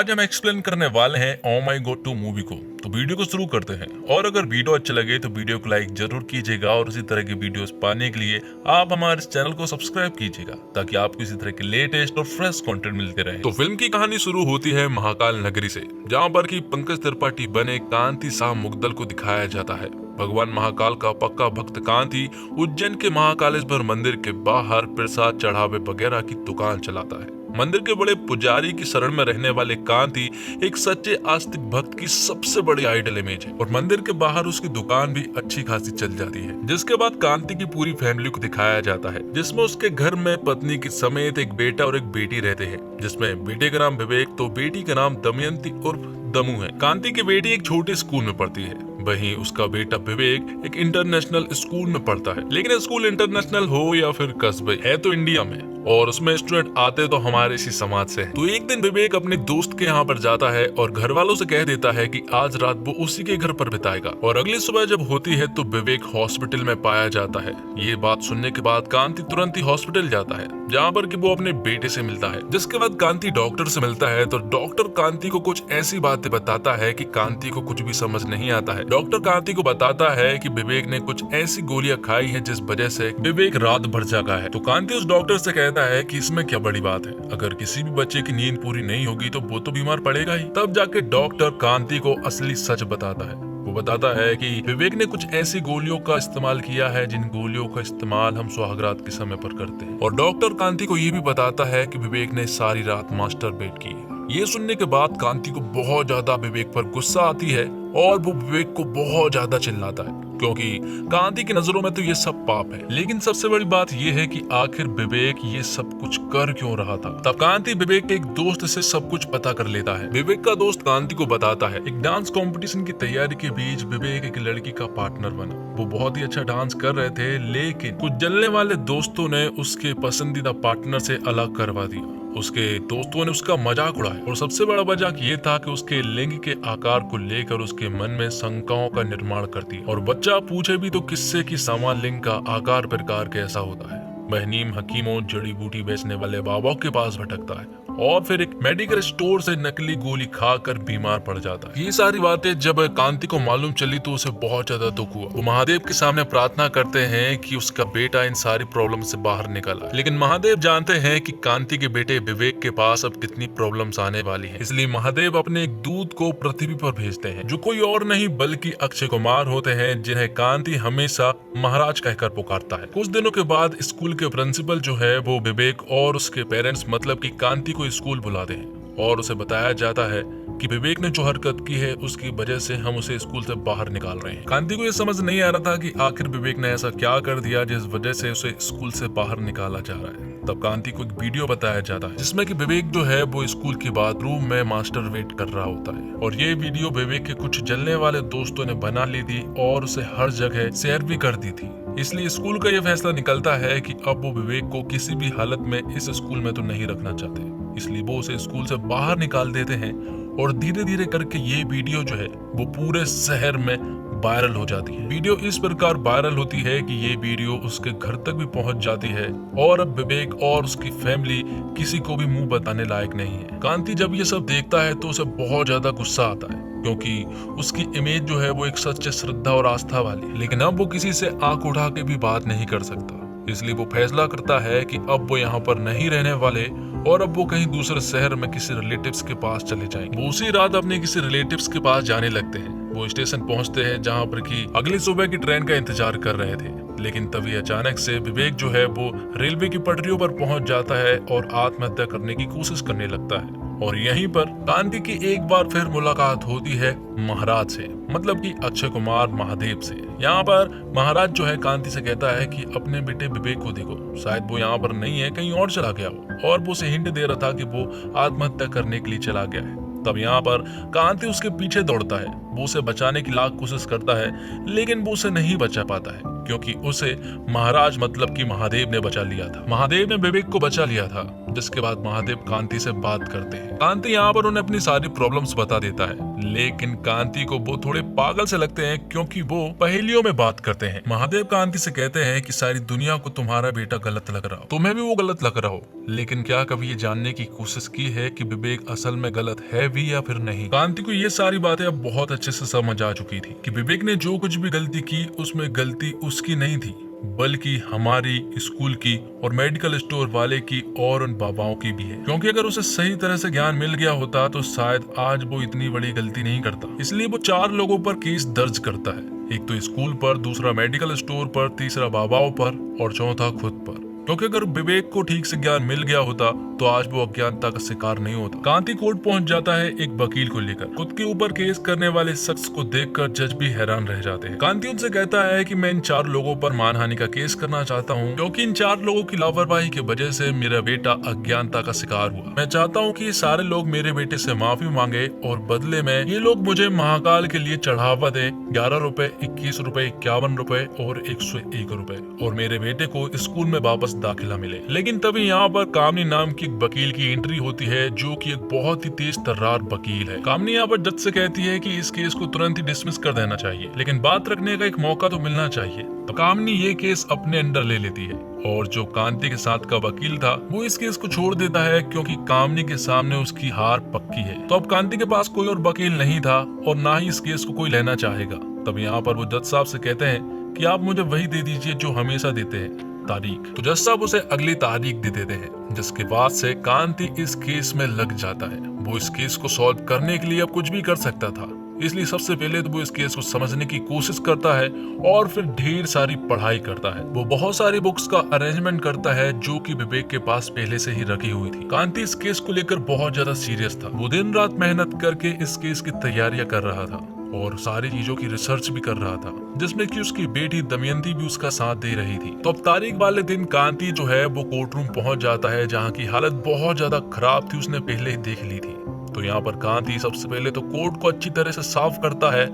आज हम एक्सप्लेन करने वाले हैं ओ माई गॉड 2 मूवी को। तो वीडियो को शुरू करते हैं और अगर वीडियो अच्छा लगे तो वीडियो को लाइक जरूर कीजिएगा और इसी तरह की वीडियोस पाने के लिए आप हमारे इस चैनल को सब्सक्राइब कीजिएगा ताकि आपको इसी तरह के लेटेस्ट और फ्रेश कंटेंट मिलते रहे। तो फिल्म की कहानी शुरू होती है महाकाल नगरी से, जहाँ पर की पंकज त्रिपाठी बने कांति शाह मुगदल को दिखाया जाता है। भगवान महाकाल का पक्का भक्त कांति उज्जैन के महाकालेश्वर मंदिर के बाहर प्रसाद चढ़ावे वगैरह की दुकान चलाता है। मंदिर के बड़े पुजारी की शरण में रहने वाले कांति एक सच्चे आस्तिक भक्त की सबसे बड़ी आइडल इमेज है और मंदिर के बाहर उसकी दुकान भी अच्छी खासी चल जाती है। जिसके बाद कांति की पूरी फैमिली को दिखाया जाता है, जिसमें उसके घर में पत्नी के समेत एक बेटा और एक बेटी रहते हैं, जिसमें बेटे का नाम विवेक तो बेटी का नाम दमयंती उर्फ दमू है। कांति की बेटी एक छोटे स्कूल में पढ़ती है, वहीं उसका बेटा विवेक एक इंटरनेशनल स्कूल में पढ़ता है। लेकिन स्कूल इंटरनेशनल हो या फिर कस्बे, है तो इंडिया में और उसमें स्टूडेंट आते तो हमारे इसी समाज से। तो एक दिन विवेक अपने दोस्त के यहाँ पर जाता है और घर वालों से कह देता है कि आज रात वो उसी के घर पर बिताएगा। और अगली सुबह जब होती है तो विवेक हॉस्पिटल में पाया जाता है। ये बात सुनने के बाद कांति तुरंत ही हॉस्पिटल जाता है, जहाँ पर कि वो अपने बेटे से मिलता है। जिसके बाद कांति डॉक्टर से मिलता है तो डॉक्टर कांति को कुछ ऐसी बातें बताता है कि कांति को कुछ भी समझ नहीं आता है। डॉक्टर कांति को बताता है कि विवेक ने कुछ ऐसी गोलियां खाई है जिस वजह से विवेक रात भर जागा है। तो कांति उस डॉक्टर से कहता है कि इसमें क्या बड़ी बात है, अगर किसी भी बच्चे की नींद पूरी नहीं होगी तो वो तो बीमार पड़ेगा ही। तब जाके डॉक्टर कांति को असली सच बताता है। वो बताता है कि विवेक ने कुछ ऐसी गोलियों का इस्तेमाल किया है जिन गोलियों का इस्तेमाल हम सुहागरात के समय पर करते हैं। और डॉक्टर कांति को ये भी बताता है कि विवेक ने सारी रात मास्टरबेट की है। ये सुनने के बाद कांति को बहुत ज्यादा विवेक पर गुस्सा आती है और वो विवेक को बहुत ज्यादा चिल्लाता है, क्योंकि कांति की नजरों में तो ये सब पाप है। लेकिन सबसे बड़ी बात ये है कि आखिर विवेक ये सब कुछ कर क्यों रहा था। तब कांति विवेक के एक दोस्त से सब कुछ पता कर लेता है। विवेक का दोस्त कांति को बताता है एक डांस कंपटीशन की तैयारी के बीच विवेक एक लड़की का पार्टनर बना। वो बहुत ही अच्छा डांस कर रहे थे, लेकिन कुछ जलने वाले दोस्तों ने उसके पसंदीदा पार्टनर से अलग करवा दिया। उसके दोस्तों ने उसका मजाक उड़ाया और सबसे बड़ा मजाक ये था कि उसके लिंग के आकार को लेकर उसके मन में शंकाओं का निर्माण करती है। और बच्चा पूछे भी तो किससे कि समान लिंग का आकार प्रकार कैसा होता है। वह नीम हकीमों जड़ी बूटी बेचने वाले बाबाओं के पास भटकता है और फिर एक मेडिकल स्टोर से नकली गोली खाकर बीमार पड़ जाता है। ये सारी बातें जब कांति को मालूम चली तो उसे बहुत ज्यादा दुख हुआ। वो महादेव के सामने प्रार्थना करते हैं कि उसका बेटा इन सारी प्रॉब्लम से बाहर निकल आए। लेकिन महादेव जानते हैं कि कांति के बेटे विवेक के पास अब कितनी प्रॉब्लम्स आने वाली है, इसलिए महादेव अपने एक दूत को पृथ्वी पर भेजते हैं, जो कोई और नहीं बल्कि अक्षय कुमार होते हैं, जिन्हें कांति हमेशा महाराज कहकर पुकारता है। कुछ दिनों के बाद स्कूल के प्रिंसिपल जो है वो विवेक और उसके पेरेंट्स मतलब की कांति को स्कूल बुलाते हैं और उसे बताया जाता है कि विवेक ने जो हरकत की है उसकी वजह से हम उसे स्कूल से बाहर निकाल रहे हैं। कांति को यह समझ नहीं आ रहा था कि आखिर विवेक ने ऐसा क्या कर दिया जिस वजह से उसे स्कूल से बाहर निकाला जा रहा है। तब कांति को एक वीडियो बताया जाता है जिसमें कि विवेक जो है वो स्कूल के बाथरूम में मास्टरबेट कर रहा होता है। और ये वीडियो विवेक के कुछ जलने वाले दोस्तों ने बना ली थी और उसे हर जगह शेयर भी कर दी थी। इसलिए स्कूल का यह फैसला निकलता है कि अब वो विवेक को किसी भी हालत में इस स्कूल में तो नहीं रखना चाहते, इसलिए वो उसे स्कूल से बाहर निकाल देते हैं। और धीरे धीरे करके ये वीडियो जो है वो पूरे शहर में वायरल हो जाती है। वीडियो इस प्रकार वायरल होती है कि ये वीडियो उसके घर तक भी पहुंच जाती है और अब विवेक और उसकी फैमिली किसी को भी मुंह बताने लायक नहीं है। कांति जब ये सब देखता है तो उसे बहुत ज्यादा गुस्सा आता है, क्योंकि उसकी इमेज जो है वो एक सच्चे श्रद्धा और आस्था वाली है। लेकिन अब वो किसी से आंख उठा के भी बात नहीं कर सकता, इसलिए वो फैसला करता है कि अब वो यहाँ पर नहीं रहने वाले और अब वो कहीं दूसरे शहर में किसी रिलेटिव्स के पास चले जाएंगे। वो उसी रात अपने किसी रिलेटिव्स के पास जाने लगते हैं। वो स्टेशन पहुंचते हैं जहाँ पर कि अगली सुबह की ट्रेन का इंतजार कर रहे थे। लेकिन तभी अचानक से विवेक जो है वो रेलवे की पटरियों पर पहुंच जाता है और आत्महत्या करने की कोशिश करने लगता है। और यहीं पर कांति की एक बार फिर मुलाकात होती है महाराज से, मतलब कि अक्षय कुमार महादेव से। यहाँ पर महाराज जो है कांति से कहता है कि अपने बेटे विवेक को देखो, शायद वो यहाँ पर नहीं है, कहीं और चला गया हो। और वो उसे हिंट दे रहा था कि वो आत्महत्या करने के लिए चला गया है। तब यहाँ पर कांति उसके पीछे दौड़ता है वो उसे बचाने की लाख कोशिश करता है, लेकिन वो उसे नहीं बचा पाता है क्योंकि उसे महाराज मतलब कि महादेव ने बचा लिया था। महादेव ने विवेक को बचा लिया था। जिसके बाद महादेव कांति से बात करते हैं। कांति यहाँ पर उन्हें अपनी सारी प्रॉब्लम्स बता देता है, लेकिन कांति को वो थोड़े पागल से लगते हैं क्योंकि वो पहेलियों में बात करते हैं। महादेव कांति से कहते हैं कि सारी दुनिया को तुम्हारा बेटा गलत लग रहा हो, तुम्हें भी वो गलत लग रहा हो, लेकिन क्या कभी ये जानने की कोशिश की है कि विवेक असल में गलत है भी या फिर नहीं। कांति को ये सारी बातें अब बहुत अच्छे से समझ आ चुकी थी कि विवेक ने जो कुछ भी गलती की उसमें गलती उसकी नहीं थी, बल्कि हमारी स्कूल की और मेडिकल स्टोर वाले की और उन बाबाओं की भी है। क्योंकि अगर उसे सही तरह से ज्ञान मिल गया होता तो शायद आज वो इतनी बड़ी गलती नहीं करता। इसलिए वो 4 लोगों पर केस दर्ज करता है, एक तो स्कूल पर, दूसरा मेडिकल स्टोर पर, तीसरा बाबाओं पर और चौथा खुद पर। क्योंकि अगर विवेक को ठीक से ज्ञान मिल गया होता तो आज वो अज्ञानता का शिकार नहीं होता। कांति कोर्ट पहुंच जाता है एक वकील को लेकर। खुद के ऊपर केस करने वाले शख्स को देखकर जज भी हैरान रह जाते हैं। कांति उनसे कहता है कि मैं इन 4 लोगों पर मानहानि का केस करना चाहता हूं क्योंकि इन 4 लोगों की लापरवाही की वजह से मेरा बेटा अज्ञानता का शिकार हुआ। मैं चाहता हूँ कि ये सारे लोग मेरे बेटे से माफी मांगे और बदले में ये लोग मुझे महाकाल के लिए चढ़ावा दे 11 रुपए, 21 रुपए, 51 रुपए और 101 रुपए और मेरे बेटे को स्कूल में वापस दाखिला मिले। लेकिन तभी यहाँ पर कामनी नाम की एक वकील की एंट्री होती है जो कि एक बहुत ही तेज तर्रार वकील है। कामनी यहाँ पर जज से कहती है कि इस केस को तुरंत ही डिसमिस कर देना चाहिए, लेकिन बात रखने का एक मौका तो मिलना चाहिए। तो कामनी ये केस अपने अंडर ले लेती है और जो कांति के साथ का वकील था वो इस केस को छोड़ देता है क्योंकि कामनी के सामने उसकी हार पक्की है। तो अब कांति के पास कोई और वकील नहीं था और ना ही इस केस को कोई लेना चाहेगा। तब यहाँ पर वो जज साहब से कहते हैं कि आप मुझे वही दे दीजिए जो हमेशा देते हैं, तारीख। तो जज साहब उसे अगली तारीख दे देते हैं, जिसके बाद से कांति इस केस में लग जाता है। वो इस केस को सॉल्व करने के लिए अब कुछ भी कर सकता था, इसलिए सबसे पहले तो वो इस केस को समझने की कोशिश करता है और फिर ढेर सारी पढ़ाई करता है। वो बहुत सारी बुक्स का अरेंजमेंट करता है जो कि विवेक के पास पहले से ही रखी हुई थी। कांति इस केस को लेकर बहुत ज्यादा सीरियस था। वो दिन रात मेहनत करके इस केस की तैयारियां कर रहा था और सारी चीजों की रिसर्च भी कर रहा था, जिसमें कि उसकी बेटी दमयंती भी उसका साथ दे रही थी। तो अब तारीख वाले दिन कांति जो है वो कोर्ट रूम पहुंच जाता है जहाँ की हालत बहुत ज्यादा खराब थी, उसने पहले ही देख ली थी। तो यहाँ पर कांति सबसे पहले तो कोर्ट को अच्छी तरह से साफ करता है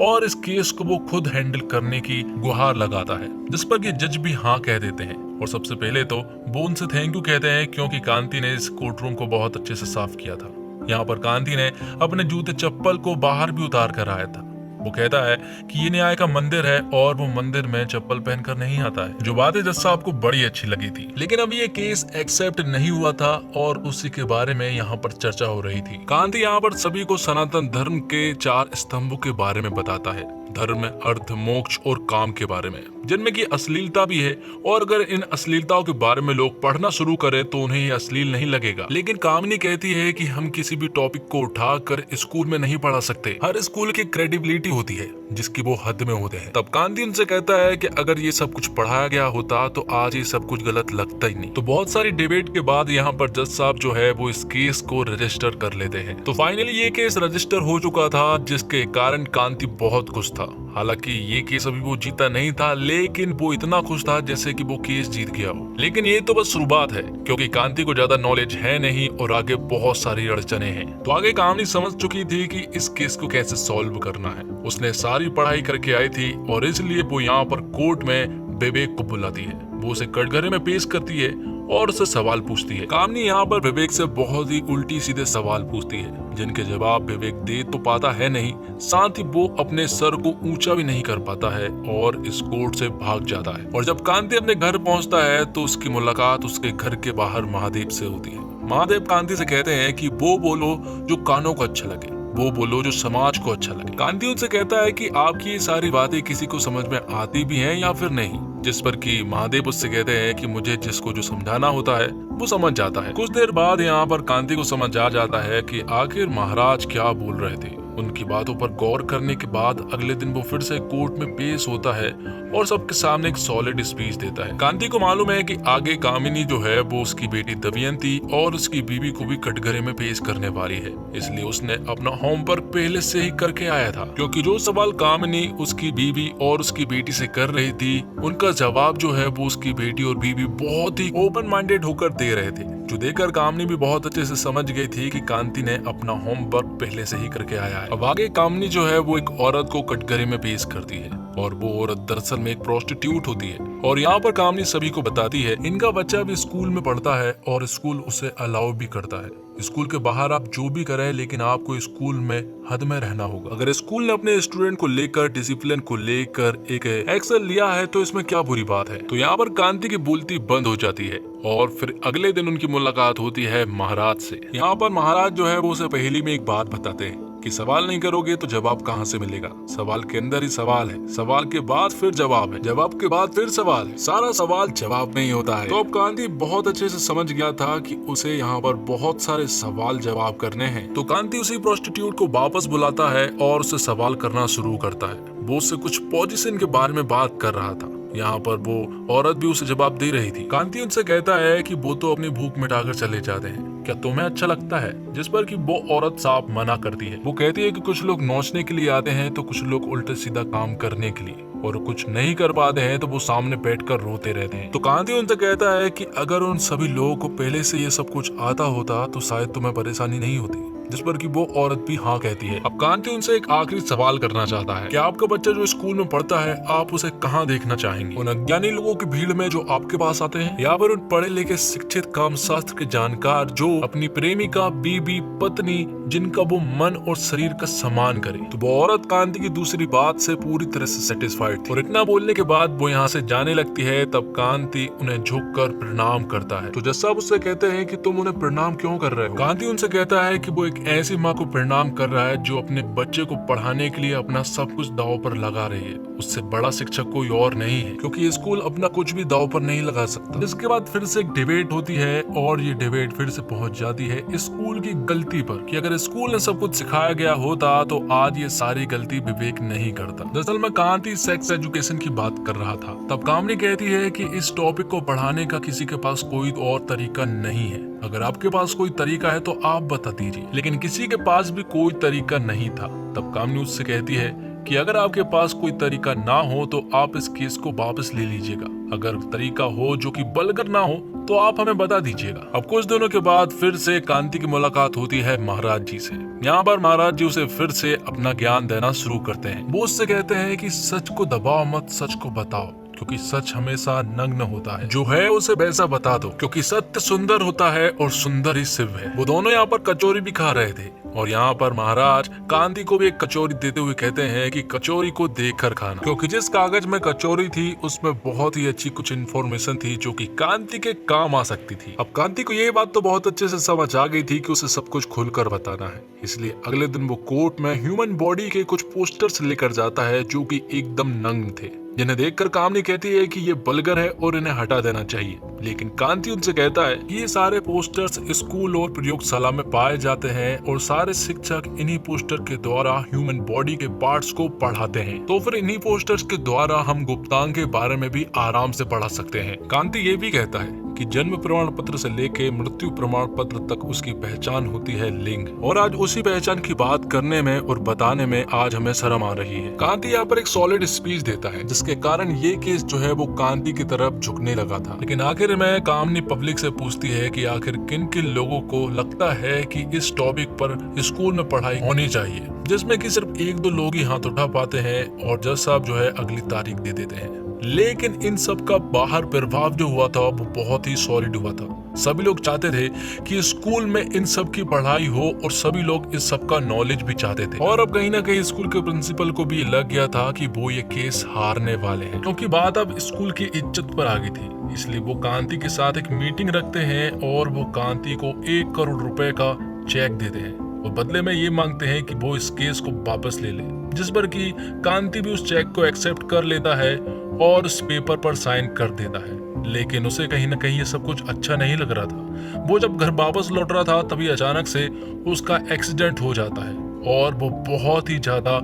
और इस केस को वो खुद हैंडल करने की गुहार लगाता है, जिस पर कि जज भी हाँ कह देते हैं। और सबसे पहले तो वो उनसे थैंक यू कहते हैं क्योंकि कांति ने इस कोर्ट रूम को बहुत अच्छे से साफ किया था। यहाँ पर कांति ने अपने जूते चप्पल को बाहर भी उतार कर आया था। वो कहता है कि ये न्याय का मंदिर है और वो मंदिर में चप्पल पहनकर नहीं आता है, जो बातें जज साहब को बड़ी अच्छी लगी थी। लेकिन अब ये केस एक्सेप्ट नहीं हुआ था और उसी के बारे में यहाँ पर चर्चा हो रही थी। कांति यहाँ पर सभी को सनातन धर्म के 4 स्तंभों के बारे में बताता है, धर्म, अर्थ, मोक्ष और काम के बारे में, जिनमें की अश्लीलता भी है। और अगर इन अश्लीलताओं के बारे में लोग पढ़ना शुरू करें तो उन्हें ये अश्लील नहीं लगेगा। लेकिन कामनी कहती है कि हम किसी भी टॉपिक को उठाकर स्कूल में नहीं पढ़ा सकते। हर स्कूल की क्रेडिबिलिटी होती है जिसकी वो हद में होते हैं। तब कांति उनसे कहता है कि अगर ये सब कुछ पढ़ाया गया होता तो आज ये सब कुछ गलत लगता ही नहीं। तो बहुत सारी डिबेट के बाद यहाँ पर जज साहब जो है वो इस केस को रजिस्टर कर लेते हैं। तो फाइनली ये केस रजिस्टर हो चुका था, जिसके कारण कांति बहुत खुश था। हालांकि ये केस अभी वो जीता नहीं था, लेकिन वो इतना खुश था जैसे कि वो केस जीत गया हो। लेकिन ये तो बस शुरुआत है, क्योंकि कांति को ज्यादा नॉलेज है नहीं और आगे बहुत सारी अड़चने हैं। तो आगे कामनी समझ चुकी थी कि इस केस को कैसे सॉल्व करना है। उसने सारी पढ़ाई करके आई थी और इसलिए वो यहाँ पर कोर्ट में विवेक को बुलाती है। वो उसे कटघरे में पेश करती है और उससे सवाल पूछती है। कामनी यहाँ पर विवेक से बहुत ही उल्टी सीधे सवाल पूछती है, जिनके जवाब विवेक दे तो पाता है नहीं, साथ ही वो अपने सर को ऊंचा भी नहीं कर पाता है और इस कोर्ट से भाग जाता है। और जब कांति अपने घर पहुंचता है तो उसकी मुलाकात उसके घर के बाहर महादेव से होती है। महादेव कांति से कहते हैं कि वो बोलो जो कानों को अच्छा लगे, वो बोलो जो समाज को अच्छा लगे। कांति उनसे कहता है कि आपकी ये सारी बातें किसी को समझ में आती भी हैं या फिर नहीं, जिस पर कि महादेव उससे कहते हैं कि मुझे जिसको जो समझाना होता है वो समझ जाता है। कुछ देर बाद यहाँ पर कांति को समझ आ जाता है कि आखिर महाराज क्या बोल रहे थे। उनकी बातों पर गौर करने के बाद अगले दिन वो फिर से कोर्ट में पेश होता है और सबके सामने एक सॉलिड स्पीच देता है। कांति को मालूम है कि आगे कामिनी जो है वो उसकी बेटी दमयंती और उसकी बीवी को भी कटघरे में पेश करने वाली है, इसलिए उसने अपना होमवर्क पहले से ही करके आया था। क्योंकि जो सवाल कामिनी उसकी बीवी और उसकी बेटी से कर रही थी, उनका जवाब जो है वो उसकी बेटी और बीवी बहुत ही ओपन माइंडेड होकर दे रहे थे। जो देखकर कामनी भी बहुत अच्छे से समझ गई थी कि कांति ने अपना होमवर्क पहले से ही करके आया है। अब आगे कामनी जो है वो एक औरत को कटघरे में पेश करती है और वो औरत दरअसल में एक प्रोस्टिट्यूट होती है। और यहाँ पर कामनी सभी को बताती है इनका बच्चा भी स्कूल में पढ़ता है और स्कूल उसे अलाउ भी करता है। स्कूल के बाहर आप जो भी करें लेकिन आपको स्कूल में हद में रहना होगा। अगर स्कूल ने अपने स्टूडेंट को लेकर डिसिप्लिन को लेकर एक एक्शन लिया है तो इसमें क्या बुरी बात है। तो यहाँ पर कांति की बोलती बंद हो जाती है और फिर अगले दिन उनकी मुलाकात होती है महाराज से। यहाँ पर महाराज जो है वो उसे पहली में एक बात बताते हैं कि सवाल नहीं करोगे तो जवाब कहाँ से मिलेगा। सवाल के अंदर ही सवाल है, सवाल के बाद फिर जवाब है, जवाब के बाद फिर सवाल है, सारा सवाल जवाब नहीं होता है। तो अब कांति बहुत अच्छे से समझ गया था कि उसे यहाँ पर बहुत सारे सवाल जवाब करने हैं। तो कांति उसी प्रोस्टिट्यूट को वापस बुलाता है और उसे सवाल करना शुरू करता है। वो उससे कुछ पोजीशन के बारे में बात कर रहा था। यहाँ पर वो औरत भी उसे जवाब दे रही थी। कांति उनसे कहता है कि वो तो अपनी भूख मिटाकर चले जाते हैं, क्या तुम्हें अच्छा लगता है? जिस पर कि वो औरत साफ मना करती है। वो कहती है कि कुछ लोग नाचने के लिए आते हैं तो कुछ लोग उल्टे सीधा काम करने के लिए, और कुछ नहीं कर पाते हैं तो वो सामने बैठकर रोते रहते हैं। तो कांति उनसे कहता है कि अगर उन सभी लोगों को पहले से ये सब कुछ आता होता तो शायद तुम्हें परेशानी नहीं होती। जिस पर कि वो औरत भी हाँ कहती है। अब कांति उनसे एक आखिरी सवाल करना चाहता है कि आपका बच्चा जो स्कूल में पढ़ता है आप उसे कहाँ देखना चाहेंगे? उन अज्ञानी लोगों की भीड़ में जो आपके पास आते हैं, या फिर उन पढ़े लिखे शिक्षित काम शास्त्र के जानकार जो अपनी प्रेमिका, बीबी, पत्नी जिनका वो मन और शरीर का सम्मान करे? तो वो औरत कांति की दूसरी बात से पूरी तरह से सेटिस्फाइड थी और इतना बोलने के बाद वो यहाँ से जाने लगती है। तब कांति उन्हें झुककर प्रणाम करता है। तो जज साहब उससे कहते हैं कि तुम उन्हें प्रणाम क्यों कर रहे हो? कांति उनसे कहता है कि वो एक ऐसी माँ को प्रणाम कर रहा है जो अपने बच्चे को पढ़ाने के लिए अपना सब कुछ दांव पर लगा रही है। उससे बड़ा शिक्षक कोई और नहीं है, क्योंकि स्कूल अपना कुछ भी दांव पर नहीं लगा सकता। इसके बाद फिर से एक डिबेट होती है और ये डिबेट फिर से पहुंच जाती है स्कूल की गलती पर, कि अगर स्कूल ने सब कुछ सिखाया गया होता तो आज ये सारी गलती विवेक नहीं करता। दरअसल मैं कांति सेक्स एजुकेशन की बात कर रहा था। तब कामनी कहती है कि इस टॉपिक को पढ़ाने का किसी के पास कोई और तरीका नहीं है। अगर आपके पास कोई तरीका है तो आप बता दीजिए, लेकिन किसी के पास भी कोई तरीका नहीं था। तब कामनी उससे कहती है कि अगर आपके पास कोई तरीका ना हो तो आप इस केस को वापस ले लीजिएगा। अगर तरीका हो जो कि बलगर ना हो तो आप हमें बता दीजिएगा। अब कुछ दिनों के बाद फिर से कांति की मुलाकात होती है महाराज जी से। यहाँ पर महाराज जी उसे फिर से अपना ज्ञान देना शुरू करते हैं। वो उससे कहते हैं कि सच को दबाओ मत, सच को बताओ, क्योंकि सच हमेशा नग्न होता है। जो है उसे वैसा बता दो, क्योंकि सत्य सुंदर होता है और सुंदर ही शिव है। वो दोनों यहाँ पर कचौरी भी खा रहे थे और यहाँ पर महाराज कांति को भी एक कचौरी देते हुए कहते हैं कि कचौरी को देखकर खाना, क्योंकि जिस कागज में कचौरी थी उसमें बहुत ही अच्छी कुछ इन्फॉर्मेशन थी जो कि कांति के काम आ सकती थी। अब कांति को ये बात तो बहुत अच्छे से समझ आ गई थी कि उसे सब कुछ खुलकर बताना है, इसलिए अगले दिन वो कोर्ट में ह्यूमन बॉडी के कुछ पोस्टर्स लेकर जाता है जो कि एकदम नग्न थे, जिन्हें देखकर कामनी कहती है कि ये बलगर है और इन्हें हटा देना चाहिए। लेकिन कांति उनसे कहता है कि ये सारे पोस्टर्स स्कूल और प्रयोगशाला में पाए जाते हैं और सारे शिक्षक इन्हीं पोस्टर के द्वारा ह्यूमन बॉडी के पार्ट्स को पढ़ाते हैं, तो फिर इन्हीं पोस्टर्स के द्वारा हम गुप्तांग के बारे में भी आराम से पढ़ा सकते हैं। कांति ये भी कहता है कि जन्म प्रमाण पत्र से लेके मृत्यु प्रमाण पत्र तक उसकी पहचान होती है लिंग, और आज उसी पहचान की बात करने में और बताने में आज हमें शर्म आ रही है। कांति यहाँ पर एक सॉलिड स्पीच देता है जिसके कारण ये केस जो है वो कांति की तरफ झुकने लगा था। लेकिन आखिर में कामनी पब्लिक से पूछती है कि आखिर किन किन लोगों को लगता है कि इस टॉपिक पर स्कूल में पढ़ाई होनी चाहिए, जिसमें कि सिर्फ एक दो लोग ही हाथ उठा पाते हैं और जज साहब जो है अगली तारीख दे देते हैं। लेकिन इन सब का बाहर प्रभाव जो हुआ था वो बहुत ही सॉलिड हुआ था। सभी लोग चाहते थे कि स्कूल में इन सब की पढ़ाई हो और सभी लोग इस सब का नॉलेज भी चाहते थे। और अब कहीं ना कहीं स्कूल के प्रिंसिपल को भी लग गया था कि वो ये केस हारने वाले हैं, क्योंकि बात अब स्कूल की इज्जत पर आ गई थी। इसलिए वो कांति के साथ एक मीटिंग रखते हैं और वो कांति को 1 करोड़ रुपए का चेक देते हैं और बदले में ये मांगते हैं कि वो इस केस को वापस ले ले, जिस पर कि कांति भी उस चेक को एक्सेप्ट कर लेता है और उस पेपर पर साइन कर देता है। लेकिन उसे कहीं ना कहीं ये सब कुछ अच्छा नहीं लग रहा था। वो जब घर वापस लौट रहा था तभी अचानक से उसका एक्सीडेंट हो जाता है और वो बहुत ही ज्यादा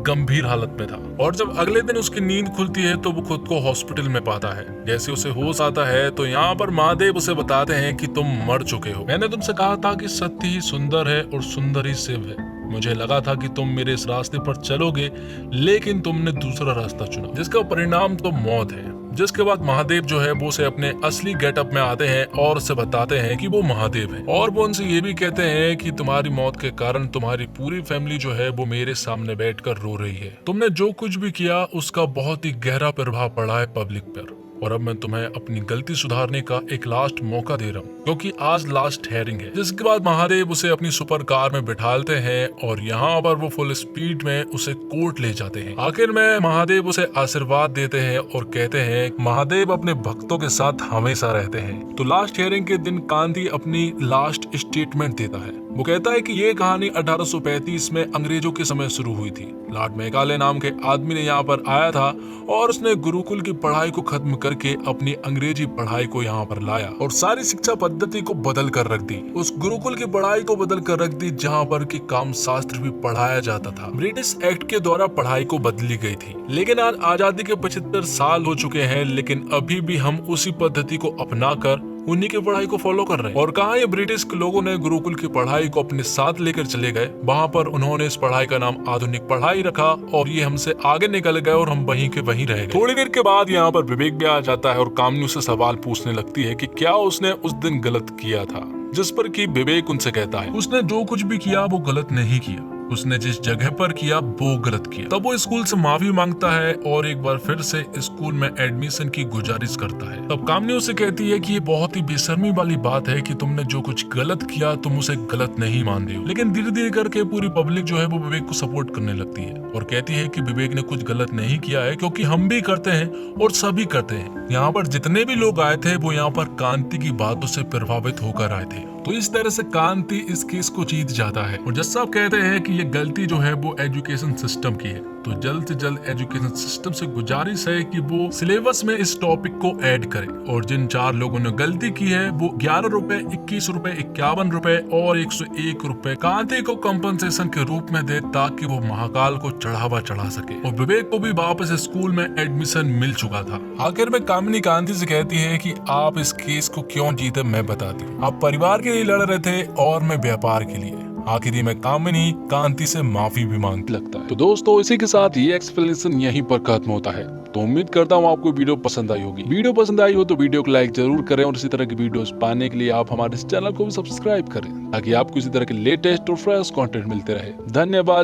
गंभीर हालत में था। और जब अगले दिन उसकी नींद खुलती है तो वो खुद को हॉस्पिटल में पाता है। जैसे उसे होश आता है तो यहाँ पर महादेव उसे बताते हैं कि तुम मर चुके हो। मैंने तुमसे कहा था कि सत्य ही सुंदर है और सुंदर ही शिव है। मुझे लगा था कि तुम मेरे इस रास्ते पर चलोगे, लेकिन तुमने दूसरा रास्ता चुना, जिसका परिणाम तो मौत है। जिसके बाद महादेव जो है वो उसे अपने असली गेटअप में आते हैं और उसे बताते हैं कि वो महादेव है, और वो उनसे ये भी कहते हैं कि तुम्हारी मौत के कारण तुम्हारी पूरी फैमिली जो है वो मेरे सामने बैठकर रो रही है। तुमने जो कुछ भी किया उसका बहुत ही गहरा प्रभाव पड़ा है पब्लिक पर, और अब मैं तुम्हें अपनी गलती सुधारने का एक लास्ट मौका दे रहा हूँ, क्योंकि आज लास्ट हेयरिंग है। जिसके बाद महादेव उसे अपनी सुपर कार में बिठाते हैं और यहाँ पर वो फुल स्पीड में उसे कोर्ट ले जाते हैं। आखिर में महादेव उसे आशीर्वाद देते हैं और कहते हैं महादेव अपने भक्तों के साथ हमेशा रहते हैं। तो लास्ट हेयरिंग के दिन कांति अपनी लास्ट स्टेटमेंट देता है। वो कहता है कि ये कहानी 1835 में अंग्रेजों के समय शुरू हुई थी। लॉर्ड मैकाले नाम के आदमी ने यहाँ पर आया था और उसने गुरुकुल की पढ़ाई को खत्म करके अपनी अंग्रेजी पढ़ाई को यहाँ पर लाया और सारी शिक्षा पद्धति को बदल कर रख दी। उस गुरुकुल की पढ़ाई को बदल कर रख दी जहाँ पर की काम शास्त्र भी पढ़ाया जाता था। ब्रिटिश एक्ट के द्वारा पढ़ाई को बदली गई थी, लेकिन आज आजादी के 75 साल हो चुके हैं, लेकिन अभी भी हम उसी पद्धति को अपना कर उन्हीं की पढ़ाई को फॉलो कर रहे हैं। और कहाँ ये ब्रिटिश के लोगों ने गुरुकुल की पढ़ाई को अपने साथ लेकर चले गए, वहाँ पर उन्होंने इस पढ़ाई का नाम आधुनिक पढ़ाई रखा और ये हमसे आगे निकल गए और हम वहीं के वहीं रह गए। थोड़ी देर के बाद यहाँ पर विवेक भी आ जाता है और कामनी उससे सवाल पूछने लगती है कि क्या उसने उस दिन गलत किया था, जिस पर कि विवेक उनसे कहता है उसने जो कुछ भी किया वो गलत नहीं किया, उसने जिस जगह पर किया वो गलत किया। तब वो स्कूल से माफी मांगता है और एक बार फिर से स्कूल में एडमिशन की गुजारिश करता है। तब कामनी उसे कहती है कि ये बहुत ही बेशर्मी वाली बात है कि तुमने जो कुछ गलत किया तुम उसे गलत नहीं मान रहे हो। लेकिन धीरे धीरे करके पूरी पब्लिक जो है वो विवेक को सपोर्ट करने लगती है और कहती है कि विवेक ने कुछ गलत नहीं किया है, क्योंकि हम भी करते हैं और सभी करते हैं। यहाँ पर जितने भी लोग आए थे वो यहाँ पर कांति की बातों से प्रभावित होकर आए थे। तो इस तरह से कांति इस केस को जीत जाता है। और जज साहब कहते हैं कि ये गलती जो है वो एजुकेशन सिस्टम की है, तो जल्द से जल्द एजुकेशन सिस्टम से गुजारिश है कि वो सिलेबस में इस टॉपिक को ऐड करे। और जिन 4 लोगों ने गलती की है वो 11 रुपए, 21 रुपए, 51 रुपए और 101 रुपए कांति को कंपनसेशन के रूप में दे, ताकि वो महाकाल को चढ़ावा चढ़ा सके। और विवेक को भी वापस स्कूल में एडमिशन मिल चुका था। आखिर में कामिनी कांति से कहती है कि आप इस केस को क्यों जीते मैं बताती हूँ। आप परिवार के लिए लड़ रहे थे और मैं व्यापार के लिए। आखिरी में कामिनी कांति से माफी भी मांगने लगता है। तो दोस्तों इसी के साथ ये एक्सप्लेनेशन यहीं पर खत्म होता है। तो उम्मीद करता हूँ आपको वीडियो पसंद आई होगी। वीडियो पसंद आई हो तो वीडियो को लाइक जरूर करें और इसी तरह की वीडियोस पाने के लिए आप हमारे इस चैनल को भी सब्सक्राइब करें, ताकि आपको इसी तरह के लेटेस्ट और फ्रेश कंटेंट मिलते रहे। धन्यवाद।